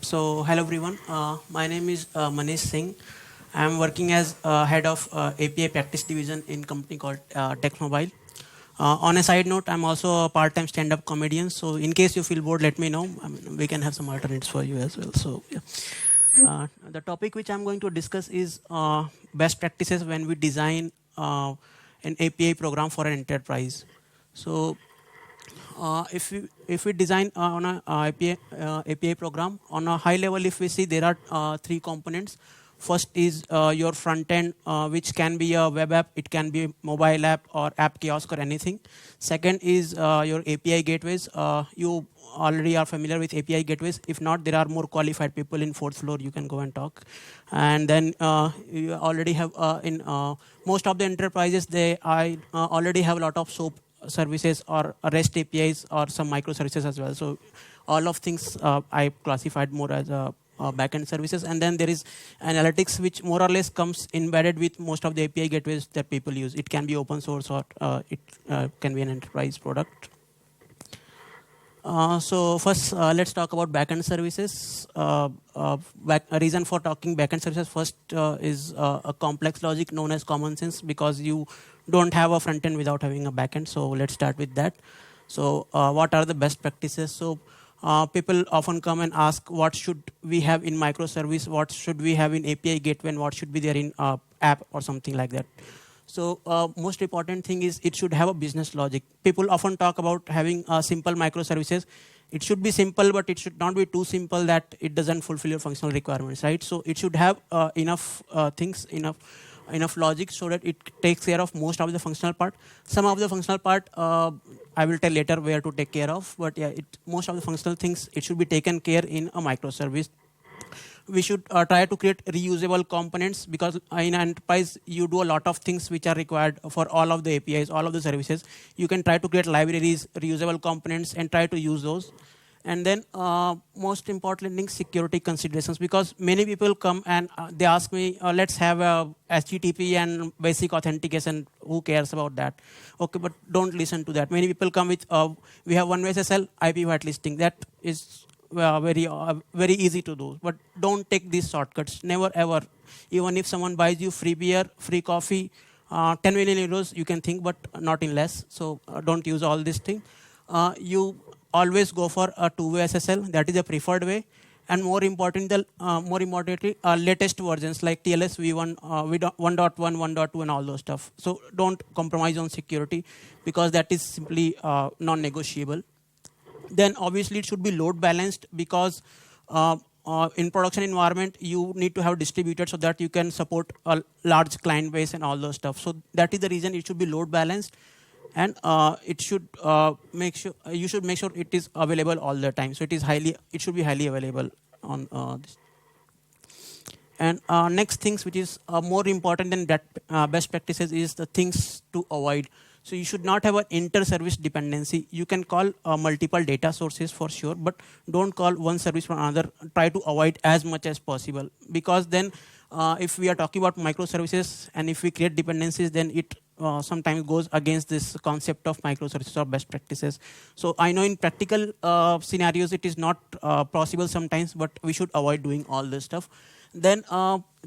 So, hello everyone. My name is Manish Singh. I am working as head of API practice division in company called TechMobile. On a side note, I'm also a part-time stand-up comedian. So, in case you feel bored, let me know. I mean, we can have some alternates for you as well. So, yeah. The topic which I'm going to discuss is best practices when we design an API program for an enterprise. So, if we design on a API program on a high level, if we see there are three components. First is your front end, which can be a web app, it can be a mobile app or app kiosk or anything. Second is your API gateways. You already are familiar with API gateways. If not, there are more qualified people in fourth floor. You can go and talk. And then you already have in most of the enterprises, they already have a lot of SOAP services or REST APIs or some microservices as well. So all of things I classified more as backend services. And then there is analytics, which more or less comes embedded with most of the API gateways that people use. It can be open source or it can be an enterprise product. So first, let's talk about backend services. A reason for talking backend services first is a complex logic known as common sense, because you don't have a front end without having a backend. So let's start with that. So what are the best practices? So people often come and ask, what should we have in microservice? What should we have in API gateway? And what should be there in app or something like that? So most important thing is it should have a business logic. People often talk about having simple microservices. It should be simple, but it should not be too simple that it doesn't fulfill your functional requirements, right? So it should have enough things, enough logic, so that it takes care of most of the functional part. Some of the functional part I will tell later where to take care of, but yeah, most of the functional things, it should be taken care in a microservice. We should try to create reusable components, because in an enterprise you do a lot of things which are required for all of the APIs, all of the services. You can try to create libraries, reusable components, and try to use those. And then most importantly, security considerations, because many people come and they ask me, let's have a HTTP and basic authentication. Who cares about that? Okay, but don't listen to that. Many people come with, we have one-way SSL, IP whitelisting. That is very easy to do, but don't take these shortcuts. Never ever. Even if someone buys you free beer, free coffee, 10 million euros, you can think, but not in less. So don't use all this thing. You always go for a two-way SSL. That is the preferred way. And more importantly, latest versions like TLS v1, 1.1, 1.2, and all those stuff. So don't compromise on security, because that is simply non-negotiable. Then obviously it should be load balanced, because in production environment you need to have distributed so that you can support a large client base and all those stuff. So that is the reason it should be load balanced, and it should you should make sure it is available all the time. So it should be highly available on this. And next things, which is more important than that best practices, is the things to avoid. So you should not have an inter-service dependency. You can call multiple data sources for sure, but don't call one service from another. Try to avoid as much as possible, because then if we are talking about microservices and if we create dependencies, then it sometimes goes against this concept of microservices or best practices. So I know in practical scenarios it is not possible sometimes, but we should avoid doing all this stuff. Then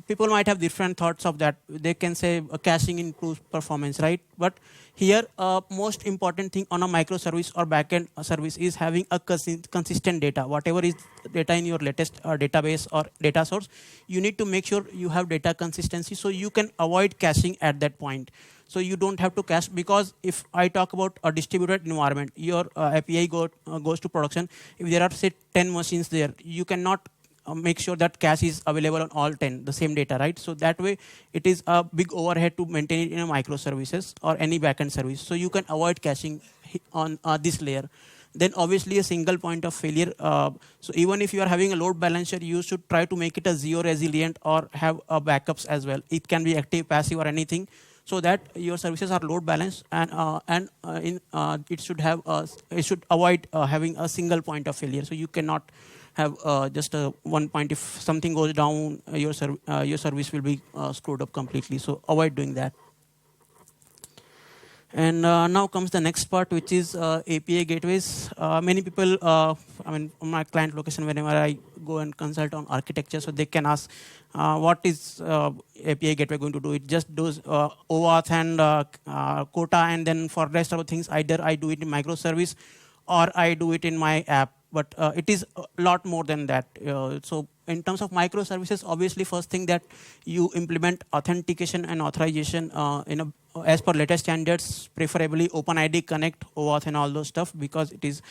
people might have different thoughts of that. They can say caching improves performance, right? But here, most important thing on a microservice or backend service is having a consistent data. Whatever is data in your latest database or data source, you need to make sure you have data consistency, so you can avoid caching at that point. So you don't have to cache, because if I talk about a distributed environment, your API goes to production. If there are, say, 10 machines there, you cannot make sure that cache is available on all 10, the same data, right? So that way, it is a big overhead to maintain it in a microservices or any backend service. So you can avoid caching on this layer. Then obviously a single point of failure. So even if you are having a load balancer, you should try to make it a zero resilient or have backups as well. It can be active, passive, or anything, so that your services are load balanced, and it should avoid having a single point of failure. So you cannot have just one point. If something goes down, your service will be screwed up completely. So avoid doing that. And now comes the next part, which is API gateways. Many people, on my client location, whenever I go and consult on architecture, so they can ask, what is API gateway going to do? It just does OAuth and quota, and then for rest of the things, either I do it in microservice or I do it in my app. But it is a lot more than that. So in terms of microservices, obviously, first thing that you implement authentication and authorization as per latest standards, preferably OpenID Connect, OAuth, and all those stuff, because it is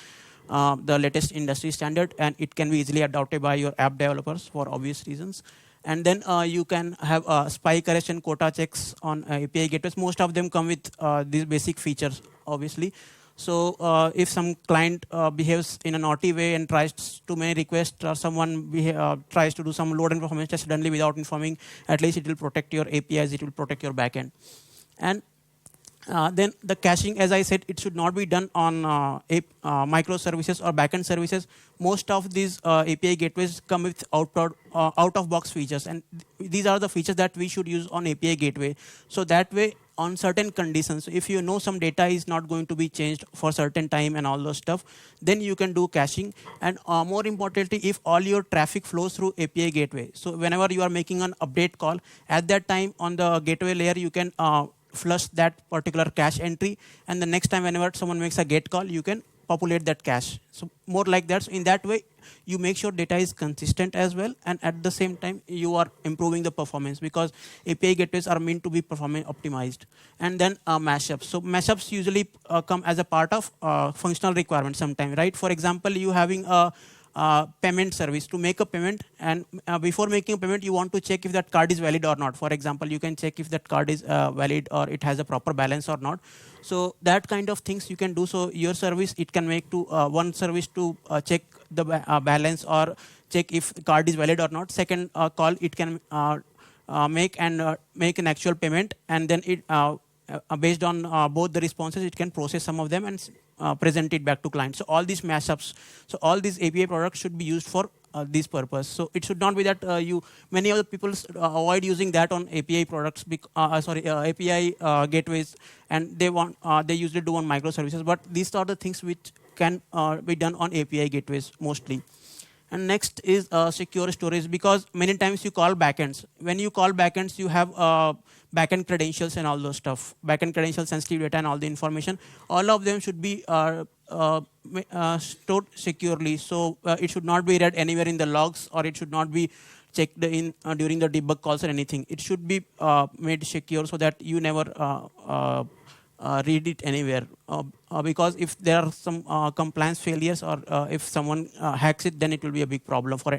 the latest industry standard, and it can be easily adopted by your app developers for obvious reasons. And then you can have spike arrest and quota checks on API gateways. Most of them come with these basic features, obviously. So if some client behaves in a naughty way and tries to make requests, or someone tries to do some load and performance test suddenly without informing, at least it will protect your APIs, it will protect your backend. And then the caching, as I said, it should not be done on microservices or backend services. Most of these API gateways come with out-of-box features, and these are the features that we should use on API gateway. So that way, on certain conditions, if you know some data is not going to be changed for certain time and all those stuff, then you can do caching. And more importantly, if all your traffic flows through API gateway, so whenever you are making an update call, at that time on the gateway layer, you can flush that particular cache entry, and the next time whenever someone makes a GET call, you can populate that cache. So more like that. So in that way, you make sure data is consistent as well, and at the same time, you are improving the performance, because API gateways are meant to be performance optimized. And then mashups. So mashups usually come as a part of functional requirement sometime, right? For example, you having a payment service to make a payment, and before making a payment, you want to check if that card is valid or not. For example, you can check if that card is valid or it has a proper balance or not. So that kind of things you can do. So your service, it can make to one service to check the balance or check if the card is valid or not. Second call, it can make an actual payment, and then it based on both the responses, it can process some of them and present it back to client. So all these mashups, so all these API products should be used for this purpose. So it should not be that many of the people avoid using that on API products, API gateways, and they usually do on microservices. But these are the things which can be done on API gateways mostly. And next is secure storage, because many times you call backends. When you call backends, you have backend credentials and all those stuff. Backend credentials, sensitive data, and all the information. All of them should be stored securely. So it should not be read anywhere in the logs, or it should not be checked in during the debug calls or anything. It should be made secure so that you never read it anywhere. Because if there are some compliance failures, or if someone hacks it, then it will be a big problem for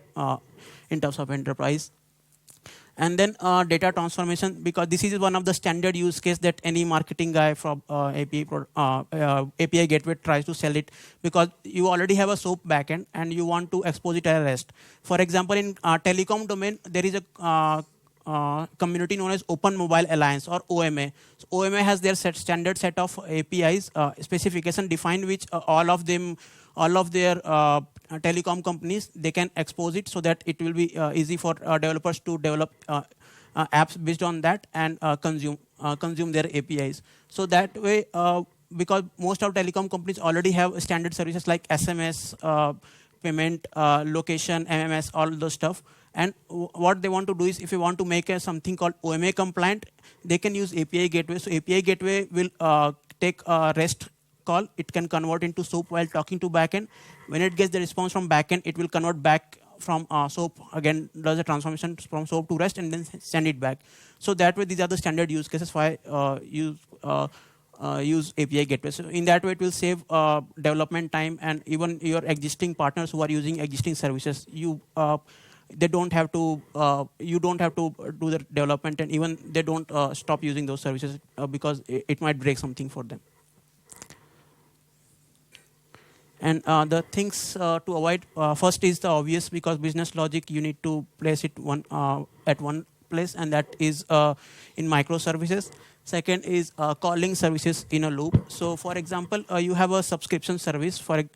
in terms of enterprise. And then data transformation, because this is one of the standard use case that any marketing guy from API gateway tries to sell it, because you already have a SOAP backend and you want to expose it as REST. For example, in telecom domain, there is a community known as Open Mobile Alliance, or OMA. So OMA has their standard set of APIs specification defined, which all of their telecom companies, they can expose it, so that it will be easy for developers to develop apps based on that and consume their APIs. So that way, because most of telecom companies already have standard services like SMS, payment, location, MMS, all those stuff. And what they want to do is, if you want to make something called OMA compliant, they can use API gateway. So API gateway will take a REST call. It can convert into SOAP while talking to backend. When it gets the response from backend, it will convert back from SOAP, again does a transformation from SOAP to REST, and then send it back. So that way, these are the standard use cases why use API gateway. So in that way, it will save development time, and even your existing partners who are using existing services, you don't have to do the development, and even they don't stop using those services because it might break something for them. And the things to avoid, first is the obvious, because business logic, you need to place it at one place, and that is in microservices. Second is calling services in a loop. So for example, you have a subscription service. First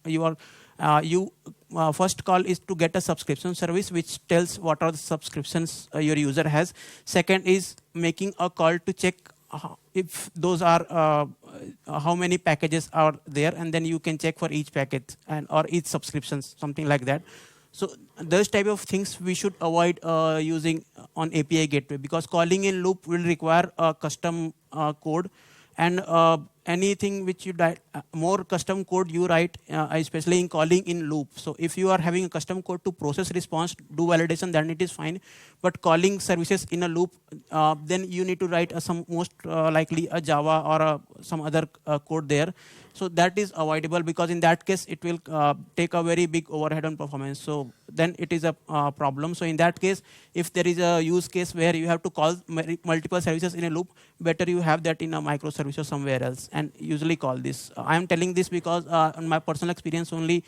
call is to get a subscription service which tells what are the subscriptions your user has. Second is making a call to check if those are how many packages are there, and then you can check for each package and or each subscriptions, something like that. So those type of things we should avoid using on API gateway, because calling in loop will require a custom code, and anything which you more custom code you write, especially in calling in loop. So if you are having a custom code to process response, do validation, then it is fine. But calling services in a loop, then you need to write some most likely a Java or some other code there. So that is avoidable, because in that case it will take a very big overhead on performance. So then it is a problem. So in that case, if there is a use case where you have to call multiple services in a loop, better you have that in a microservice or somewhere else, and usually call this. I am telling this because in my personal experience only,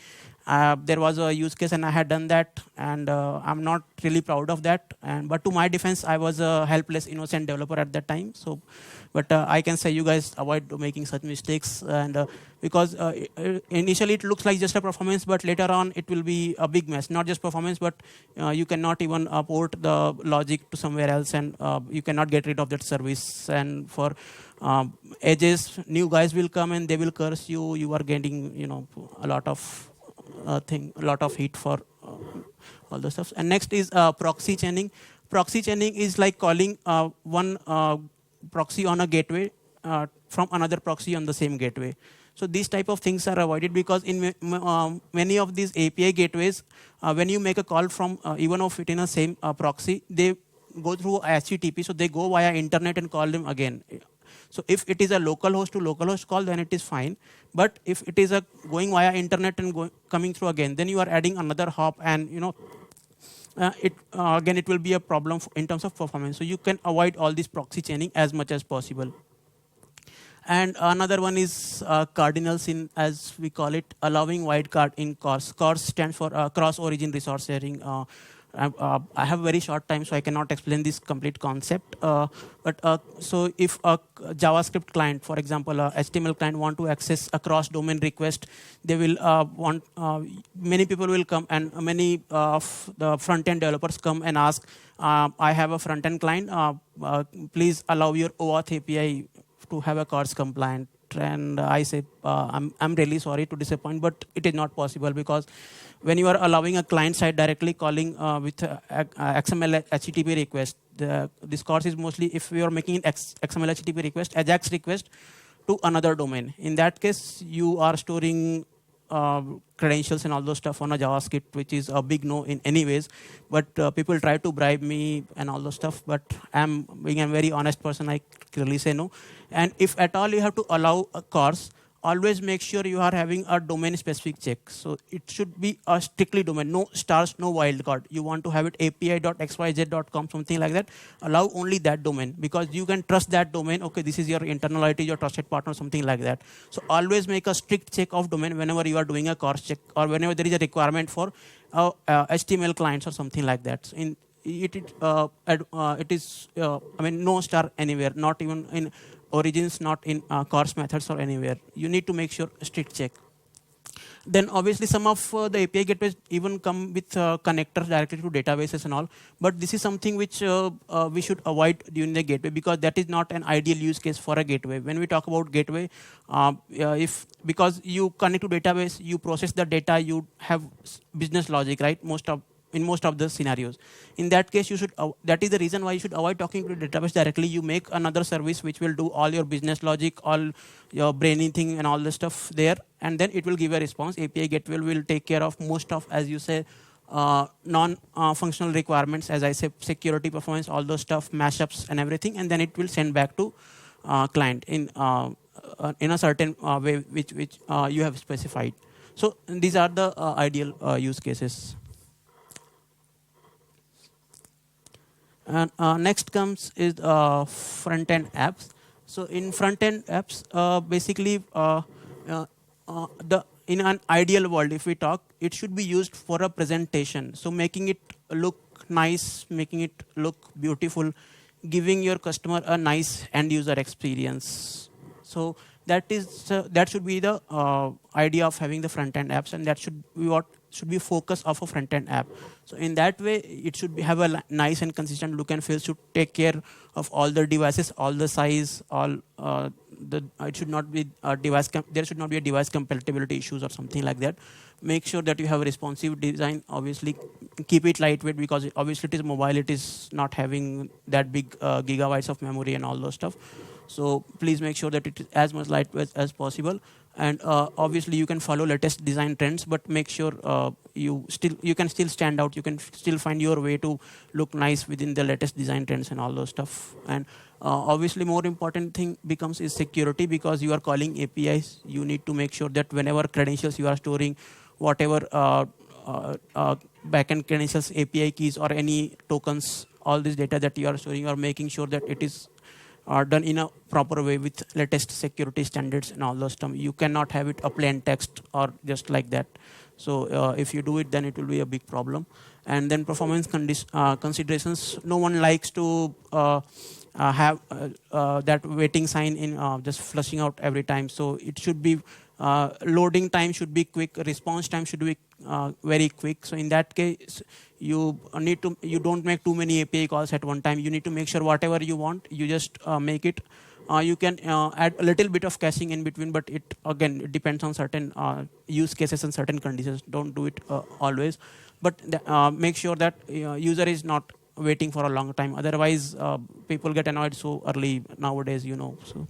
there was a use case and I had done that, and I'm not really proud of that. But to my defense, I was a helpless, innocent developer at that time. So, but I can say you guys avoid making such mistakes, and because initially it looks like just a performance, but later on it will be a big mess. Not just performance, but you cannot even port the logic to somewhere else, and you cannot get rid of that service. And for edges, new guys will come and they will curse you. You are getting, a lot of a lot of heat for all the stuff. And next is proxy chaining. Proxy chaining is like calling one proxy on a gateway from another proxy on the same gateway. So these type of things are avoided, because in many of these API gateways, when you make a call from even if it in a same proxy, they go through HTTP, so they go via internet and call them again. So if it is a local host to local host call, then it is fine. But if it is a going via internet and coming through again, then you are adding another hop, and again it will be a problem in terms of performance. So you can avoid all this proxy chaining as much as possible. And another one is cardinal sin, as we call it, allowing wildcard in CORS. CORS stands for cross-origin resource sharing. I have very short time, so I cannot explain this complete concept. So if a JavaScript client, for example, a HTML client want to access a cross-domain request, they will many people will come, and many of the front-end developers come and ask, I have a front-end client, please allow your OAuth API to have a CORS compliant. And I say, I'm really sorry to disappoint, but it is not possible, because when you are allowing a client side directly calling with XML HTTP request, this CORS is mostly if you are making an XML HTTP request, AJAX request to another domain. In that case, you are storing credentials and all those stuff on a JavaScript, which is a big no in any ways. But people try to bribe me and all those stuff. But being a very honest person, I clearly say no. And if at all you have to allow a CORS, always make sure you are having a domain-specific check. So it should be a strictly domain, no stars, no wildcard. You want to have it api.xyz.com, something like that. Allow only that domain, because you can trust that domain. Okay, this is your internal IT, your trusted partner, something like that. So always make a strict check of domain whenever you are doing a CORS check, or whenever there is a requirement for HTML clients or something like that. So it is, no star anywhere, not even in origins, not in CORS methods or anywhere. You need to make sure strict check. Then obviously some of the API gateways even come with connectors directly to databases and all. But this is something which we should avoid during the gateway, because that is not an ideal use case for a gateway. When we talk about gateway, because you connect to database, you process the data, you have business logic, right? In most of the scenarios. In that case, you should. That is the reason why you should avoid talking to the database directly. You make another service which will do all your business logic, all your brainy thing, and all the stuff there, and then it will give a response. API gateway will take care of most of, as you say, non-functional requirements, as I say, security, performance, all those stuff, mashups, and everything, and then it will send back to client in a certain way which you have specified. So these are the ideal use cases. And next comes is front-end apps. So in front-end apps, basically, in an ideal world, if we talk, it should be used for a presentation. So making it look nice, making it look beautiful, giving your customer a nice end-user experience. So that should be the idea of having the front-end apps, and that should be what should be focus of a front-end app. So in that way, it should have a nice and consistent look and feel. Should take care of all the devices, all the size, all it should not be a device. There should not be a device compatibility issues or something like that. Make sure that you have a responsive design. Obviously, keep it lightweight because obviously it is mobile. It is not having that big gigabytes of memory and all those stuff. So please make sure that it is as much lightweight as possible. And obviously you can follow latest design trends, but make sure you can still stand out. You can still find your way to look nice within the latest design trends and all those stuff. And obviously more important thing becomes is security, because you are calling APIs. You need to make sure that whenever credentials you are storing, whatever backend credentials, API keys, or any tokens, all this data that you are storing, you are making sure that it is done in a proper way with latest security standards and all those stuff. You cannot have it a plain text or just like that. So if you do it, then it will be a big problem. And then performance considerations. No one likes to have that waiting sign in just flushing out every time. So it should be loading time should be quick, response time should be very quick. So in that case, you don't make too many API calls at one time. You need to make sure whatever you want, you just make it. You can add a little bit of caching in between, but it depends on certain use cases and certain conditions. Don't do it always, but make sure that user is not waiting for a long time. Otherwise, people get annoyed so early nowadays, So.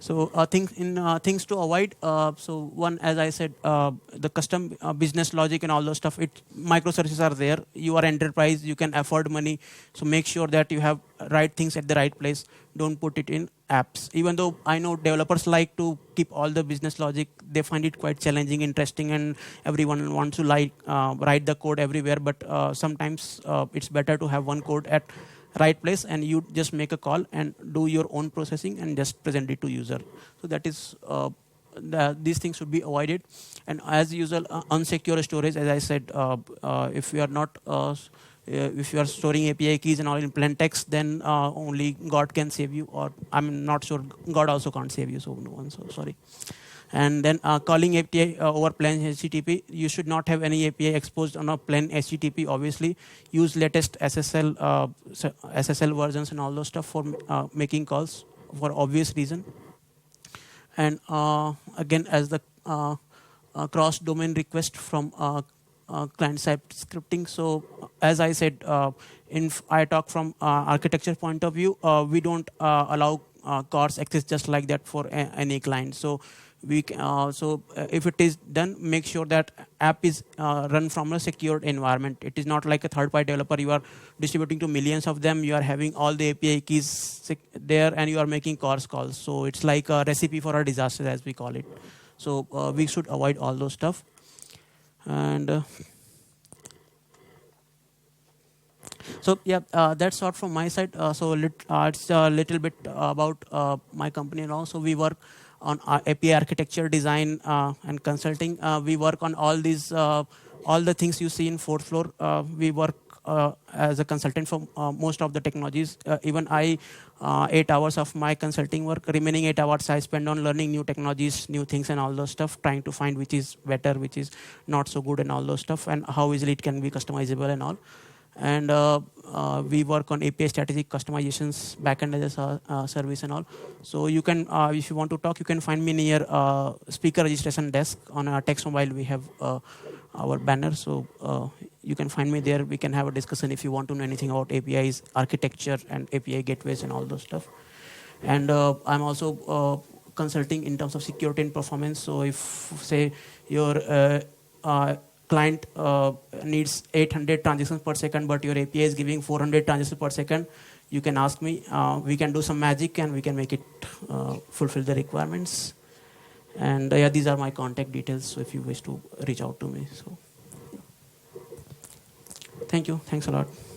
So things to avoid. So one, as I said, the custom business logic and all those stuff. Microservices are there. You are enterprise. You can afford money. So make sure that you have right things at the right place. Don't put it in apps. Even though I know developers like to keep all the business logic, they find it quite challenging, interesting, and everyone wants to write the code everywhere. But sometimes it's better to have one code at right place, and you just make a call and do your own processing and just present it to user. So that is these things should be avoided. And as usual, unsecure storage, as I said, if you are not if you are storing API keys and all in plain text, then only God can save you, or I'm not sure, God also can't save you, so no one, so sorry. And then calling API over plain HTTP, you should not have any API exposed on a plain HTTP. Obviously, use latest SSL versions and all those stuff for making calls for obvious reason. And again, as the cross-domain request from client-side scripting. So as I said, I talk from architecture point of view, we don't allow CORS access just like that for any client. So if it is done, make sure that app is run from a secured environment. It is not like a third-party developer. You are distributing to millions of them. You are having all the API keys there, and you are making CORS calls. So it's like a recipe for a disaster, as we call it. So we should avoid all those stuff. And so yeah, that's all from my side. So it's a little bit about my company, and also we work on API architecture, design, and consulting. We work on all these, all the things you see in fourth floor. We work as a consultant for most of the technologies. Even I, 8 hours of my consulting work, remaining 8 hours I spend on learning new technologies, new things, and all those stuff, trying to find which is better, which is not so good, and all those stuff, and how easily it can be customizable and all. And we work on API strategic customizations, backend as a service and all. So you can, if you want to talk, you can find me near speaker registration desk on our Text Mobile. We have our banner, so you can find me there. We can have a discussion if you want to know anything about APIs, architecture, and API gateways and all those stuff. And I'm also consulting in terms of security and performance. So if, say, your client needs 800 transactions per second, but your API is giving 400 transactions per second, you can ask me. We can do some magic, and we can make it fulfill the requirements. And yeah, these are my contact details, so if you wish to reach out to me. So thank you. Thanks a lot.